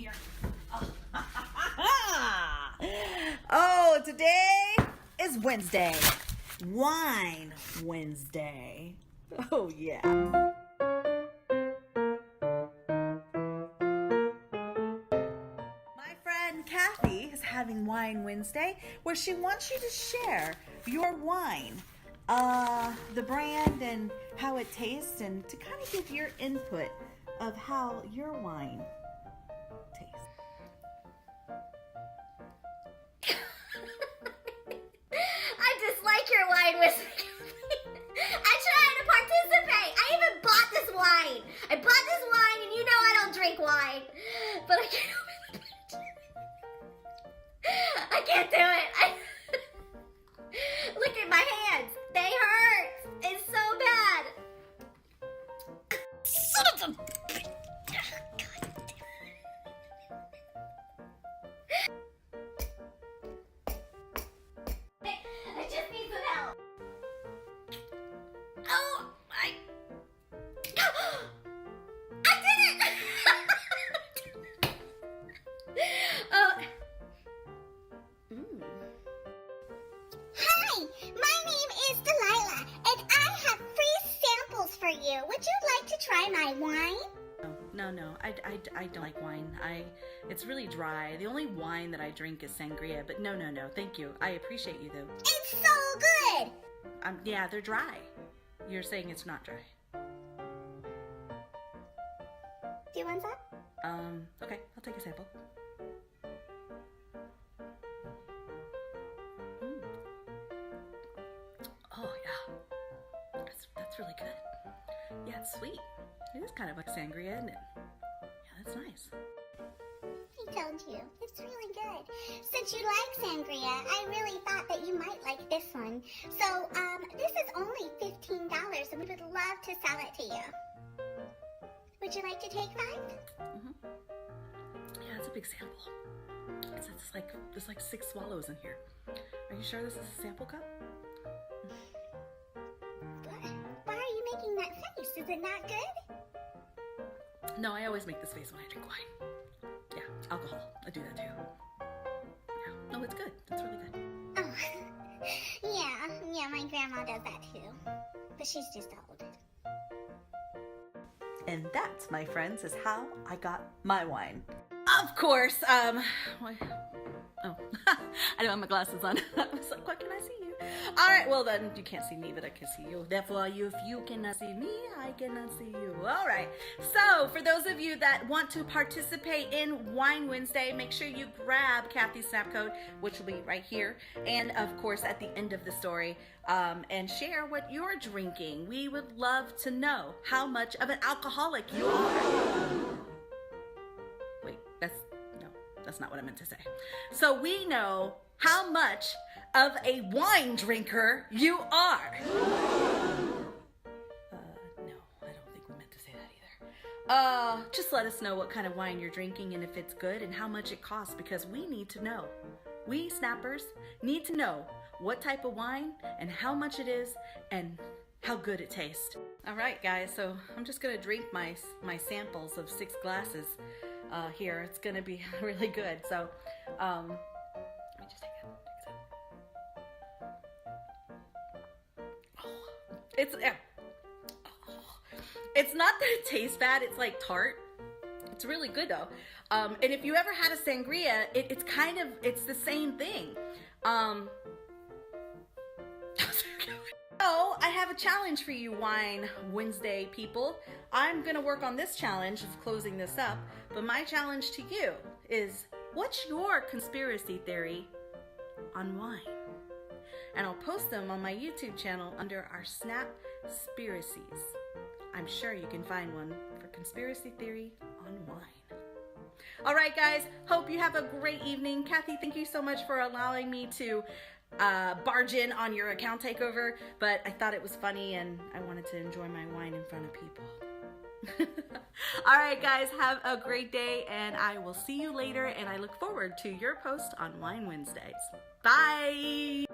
here. Oh, today is Wednesday. Wine Wednesday. Oh, yeah. My friend Kathy is having Wine Wednesday where she wants you to share your wine, the brand and how it tastes, and to kind of give your input of how your wine tastes. I dislike your wine whiskey. I tried to participate. I even bought this wine. I bought this wine, and you know I don't drink wine. But I can't open it. I can't do it. Look at my hands. They hurt. It's so bad. Son of a... I just need some help. Oh, I did it! Hi, my name is Delilah, and I have free samples for you. Would you like to try my wine? No, I don't like wine. It's really dry. The only wine that I drink is sangria, but no, thank you. I appreciate you though. It's so good. Yeah, they're dry. You're saying it's not dry. Do you want some? Okay, I'll take a sample. Oh yeah, that's really good. Yeah, it's sweet. It is kind of like sangria, isn't it? Yeah, that's nice. I told you, it's really good. Since you like sangria, I really thought that you might like this one. So, this is only $15, and we would love to sell it to you. Would you like to take 5? Yeah, it's a big sample. There's like 6 swallows in here. Are you sure this is a sample cup? Why are you making that face? Is it not good? No, I always make this face when I drink wine. Yeah, alcohol. I do that too. Yeah, no, it's good. It's really good. Oh, yeah, my grandma does that too. But she's just old. And that, my friends, is how I got my wine. Of course, I don't have my glasses on. I was like, what can I see you? All right, well then, you can't see me, but I can see you. Therefore, if you cannot see me, I cannot see you. All right, so for those of you that want to participate in Wine Wednesday, make sure you grab Kathy's Snap Code, which will be right here, and of course at the end of the story, and share what you're drinking. We would love to know how much of an alcoholic you are. Wait, that's not what I meant to say. So we know how much of a wine drinker you are. No, I don't think we meant to say that either. Just let us know what kind of wine you're drinking and if it's good and how much it costs, because we need to know. We snappers need to know what type of wine and how much it is and how good it tastes. All right, guys, so I'm just gonna drink my samples of 6 glasses here. It's gonna be really good. So, let me just take a sip. It's not that it tastes bad. It's like tart. It's really good though. And if you ever had a sangria, it's the same thing. So I have a challenge for you, Wine Wednesday people. I'm gonna work on this challenge of closing this up, but my challenge to you is, what's your conspiracy theory on wine? And I'll post them on my YouTube channel under our Snap-spiracies. I'm sure you can find one for conspiracy theory on wine. All right, guys, hope you have a great evening. Kathy, thank you so much for allowing me to barge in on your account takeover, but I thought it was funny and I wanted to enjoy my wine in front of people. All right, guys, have a great day, and I will see you later, and I look forward to your post on Wine Wednesdays. Bye!